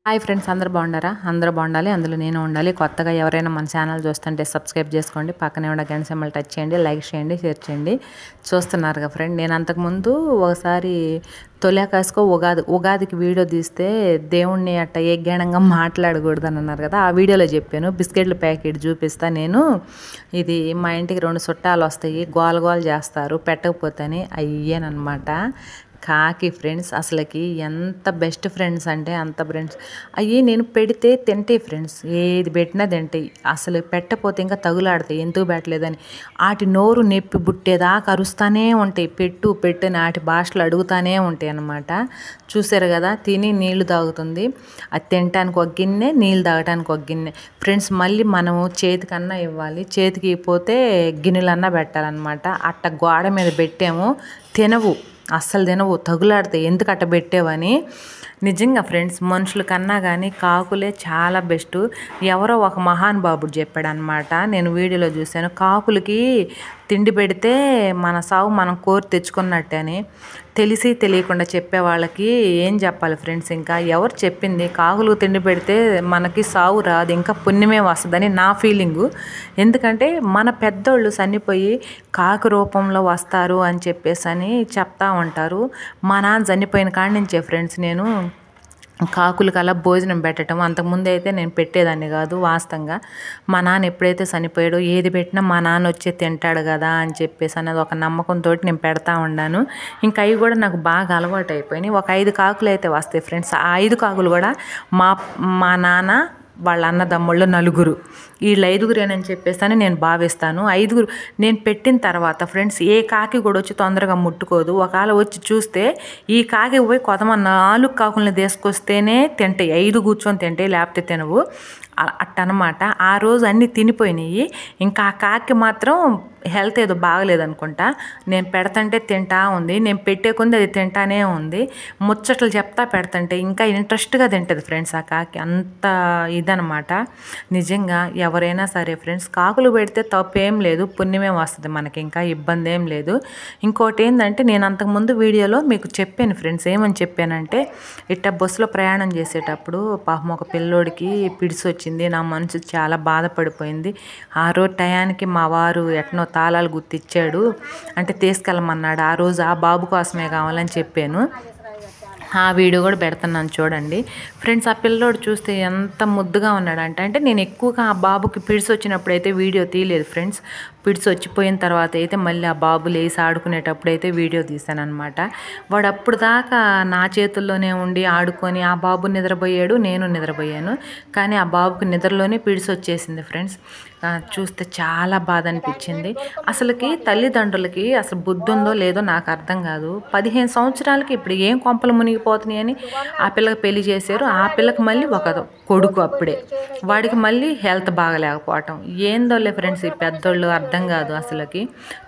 Hi friends, అందరూ బాగుండారా? అందరూ బాగుండాలి, అందులో నేను ఉండాలి. కొత్తగా ఎవరైనా మన ఛానల్ చూస్తుంటే సబ్స్క్రైబ్ చేసుకోండి, పక్కనే ఉన్న గంట సింబల్ టచ్ చేయండి, లైక్ చేయండి, షేర్ చేయండి. చూస్తున్నారుగా ఫ్రెండ్, నేను అంతకుముందు ఒకసారి తొలియాకాసుకో ఉగాదికి వీడియో తీస్తే దేవుణ్ణి అట్ట ఏజ్ఞానంగా మాట్లాడకూడదు అని అన్నారు కదా, ఆ వీడియోలో చెప్పాను. బిస్కెట్ల ప్యాకెట్ చూపిస్తా నేను, ఇది మా ఇంటికి 2 చుట్టాలు వస్తాయి, గోల చేస్తారు పెట్టకపోతే అయ్యేనమాట. కాకి ఫ్రెండ్స్ అసలుకి ఎంత బెస్ట్ ఫ్రెండ్స్ అంటే అంత ఫ్రెండ్స్. అవి నేను పెడితే తింటే ఫ్రెండ్స్, ఏది పెట్టినా తింటాయి. అసలు పెట్టకపోతే ఇంకా తగులాడతాయి, ఎందుకు పెట్టలేదని. వాటి నోరు నొప్పి బుట్టేదాకా అరుస్తూనే ఉంటాయి, పెట్టు అని వాటి భాషలు అడుగుతూనే ఉంటాయి అన్నమాట. చూసారు కదా, తిని నీళ్లు తాగుతుంది. అది తినటానికి ఒక గిన్నె, నీళ్ళు తాగటానికి ఒక గిన్నె ఫ్రెండ్స్. మళ్ళీ మనము చేతికన్నా ఇవ్వాలి, చేతికి పోతే గిన్నెలన్నా పెట్టాలన్నమాట. అట్ట గోడ మీద పెట్టాము, తినవు, అస్సలు తినవు, తగులాడతాయి. ఎందుకు అట్ట పెట్టావని. నిజంగా ఫ్రెండ్స్, మనుషుల కన్నా కానీ కాకులే చాలా బెస్ట్. ఎవరో ఒక మహానుభావుడు చెప్పాడు అనమాట, నేను వీడియోలో చూశాను. కాకులకి తిండి పెడితే మన సావు మనం కోరి తెచ్చుకున్నట్టే అని. తెలిసి తెలియకుండా చెప్పే వాళ్ళకి ఏం చెప్పాలి ఫ్రెండ్స్. ఇంకా ఎవరు చెప్పింది? కాకులకు తిండి పెడితే మనకి సావు రాదు, ఇంకా పుణ్యమే వస్తుందని నా ఫీలింగు. ఎందుకంటే మన పెద్దోళ్ళు చనిపోయి కాకు రూపంలో వస్తారు అని చెప్పేసి అని చెప్తా ఉంటారు. మా నాన్న చనిపోయిన కాడి నుంచే ఫ్రెండ్స్ నేను కాకులకి అలా భోజనం పెట్టడం. అంతకుముందు అయితే నేను పెట్టేదాన్ని కాదు వాస్తవంగా. మా నాన్న ఎప్పుడైతే చనిపోయాడో ఏది పెట్టినా మా నాన్న వచ్చి తింటాడు కదా అని చెప్పేసి అన్నది ఒక నమ్మకంతో నేను పెడతా ఉన్నాను. ఇంకా అవి కూడా నాకు బాగా అలవాటు అయిపోయినాయి. ఒక 5 కాకులు అయితే వస్తాయి ఫ్రెండ్స్. ఆ 5 కాకులు కూడా మా నాన్న వాళ్ళ అన్నదమ్ముళ్ళు 4, వీళ్ళు 5గురేనని చెప్పేసి నేను భావిస్తాను. 5గురు నేను పెట్టిన తర్వాత ఫ్రెండ్స్, ఏ కాకి కూడా వచ్చి తొందరగా ముట్టుకోదు. ఒకవేళ వచ్చి చూస్తే ఈ కాకి పోయి కొత్తమ 4 కాకుల్ని తీసుకొస్తేనే తింటాయి, 5 కూర్చొని తింటాయి, లేకపోతే తినవు అట్టనమాట. ఆ రోజు అన్నీ తినిపోయినాయి. ఇంకా ఆ కాకి మాత్రం హెల్త్ ఏదో బాగలేదనుకుంటా, నేను పెడతంటే తింటా ఉంది. నేను పెట్టే కొంది అది తింటానే ఉంది. ముచ్చట్లు చెప్తా పెడతంటే ఇంకా ఇంట్రెస్ట్గా తింటుంది ఫ్రెండ్స్. ఆ కాకి అంత ఇదనమాట. నిజంగా ఎవరైనా సరే ఫ్రెండ్స్, కాకులు పెడితే తప్పేం లేదు, పుణ్యమే వస్తుంది మనకి, ఇంకా ఇబ్బంది ఏం లేదు. ఇంకోటి ఏంటంటే, నేను అంతకుముందు వీడియోలో మీకు చెప్పాను ఫ్రెండ్స్, ఏమని చెప్పానంటే, ఇట్ట బస్సులో ప్రయాణం చేసేటప్పుడు పాపం ఒక పిల్లోడికి పిడిసి వచ్చింది. నా మనసు చాలా బాధపడిపోయింది. ఆ రోజు టయానికి మా వారు ఎట్నో తాళాలు గుర్తిచ్చాడు, అంటే తీసుకెళ్ళమన్నాడు. ఆ రోజు ఆ బాబు కోసమే కావాలని చెప్పాను. ఆ వీడియో కూడా పెడుతున్నాను చూడండి ఫ్రెండ్స్. ఆ పిల్లోడు చూస్తే ఎంత ముద్దుగా ఉన్నాడంటే, అంటే నేను ఎక్కువగా ఆ బాబుకి పిడిసి వచ్చినప్పుడు అయితే వీడియో తీయలేదు ఫ్రెండ్స్. పిడిసి వచ్చిపోయిన తర్వాత అయితే మళ్ళీ ఆ బాబు లేసి ఆడుకునేటప్పుడు అయితే వీడియో తీశాను అనమాట. వాడు అప్పుడు దాకా నా చేతుల్లోనే ఉండి ఆడుకొని ఆ బాబు నిద్రపోయాడు, నేను నిద్రపోయాను. కానీ ఆ బాబుకి నిద్రలోనే పిడిసి వచ్చేసింది ఫ్రెండ్స్. చూస్తే చాలా బాధ అనిపించింది. అసలుకి తల్లిదండ్రులకి అసలు బుద్ధి ఉందో లేదో నాకు అర్థం కాదు. 15 సంవత్సరాలకి ఇప్పుడు ఏం కొంపలు మునిగిపోతున్నాయి అని ఆ పిల్లకి పెళ్లి చేశారు. ఆ పిల్లకి మళ్ళీ ఒక కొడుకు అప్పుడే, వాడికి మళ్ళీ హెల్త్ బాగలేకపోవటం. ఏందోలే ఫ్రెండ్స్, ఈ పెద్దోళ్ళు అర్థం కాదు అసలుకి.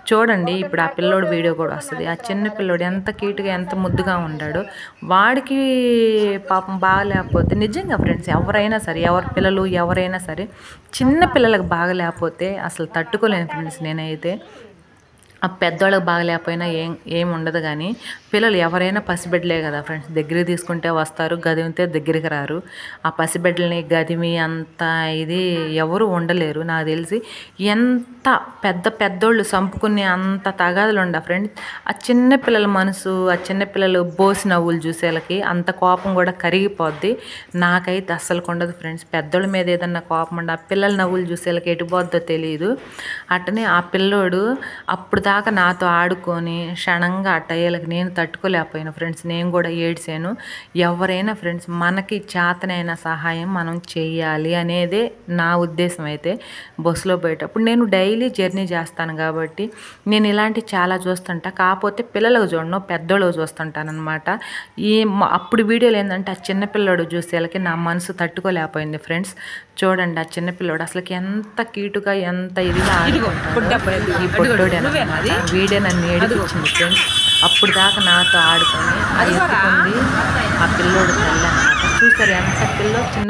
చూడండి ఇప్పుడు ఆ పిల్లోడు వీడియో కూడా వస్తుంది. ఆ చిన్న పిల్లోడు ఎంత క్యూట్గా ఎంత ముద్దుగా ఉన్నాడు. వాడికి పాపం బాగలేకపోతే నిజంగా ఫ్రెండ్స్, ఎవరైనా సరే, ఎవరి పిల్లలు ఎవరైనా సరే, చిన్న పిల్లలకు బాగలేకపోతే అసలు తట్టుకోలేను ఫ్రెండ్స్ నేనైతే. ఆ పెద్దోళ్ళకి బాగలేకపోయినా ఏం ఉండదు, కానీ పిల్లలు ఎవరైనా పసిబిడ్డలే కదా ఫ్రెండ్స్, దగ్గరికి తీసుకుంటే వస్తారు, గదిమితే దగ్గరికి రారు. ఆ పసిబిడ్డలని గదిమి అంత ఇది ఎవరు ఉండలేరు నాకు తెలిసి. ఎంత పెద్దోళ్ళు చంపుకునే అంత తగాదులు ఉండ ఫ్రెండ్స్. ఆ చిన్నపిల్లల మనసు, ఆ చిన్నపిల్లలు బోసి నవ్వులు చూసేలకి అంత కోపం కూడా కరిగిపోద్ది. నాకైతే అస్సలు ఉండదు ఫ్రెండ్స్. పెద్దోళ్ళ మీద ఏదన్నా కోపం ఉండి ఆ పిల్లల నవ్వులు చూసేలకి ఎటుపోద్దో తెలియదు. అట్టనే ఆ పిల్లోడు అప్పుడు దాకా నాతో ఆడుకొని క్షణంగా అట్టయ్యేలకి నేను తట్టుకోలేకపోయాను ఫ్రెండ్స్. నేను కూడా ఏడ్చాను. ఎవరైనా ఫ్రెండ్స్, మనకి చేతనైన సహాయం మనం చెయ్యాలి అనేదే నా ఉద్దేశం. అయితే బస్సులో పోయేటప్పుడు నేను డైలీ జర్నీ చేస్తాను కాబట్టి నేను ఇలాంటి చాలా చూస్తుంటా. కాకపోతే పిల్లలకు చూడను, పెద్దోళ్ళకు చూస్తుంటాను అనమాట. అప్పుడు వీడియోలు ఏంటంటే, ఆ చిన్నపిల్లోడు చూసేలకి నా మనసు తట్టుకోలేకపోయింది ఫ్రెండ్స్. చూడండి ఆ చిన్నపిల్లోడు అసలుకి ఎంత క్యూట్గా ఎంత ఇదిగా ఆడుకుంటాడు. ఈ పొట్టోడు అనమాట. వీడియో నన్ను ఏడిపించింది ఫ్రెండ్స్. అప్పుడు దాకా నాతో ఆడుకొని ఎత్తుకుంది ఆ పిల్లోడు తల్లి అనమాట. చూసారు ఎంత పిల్లో చిన్న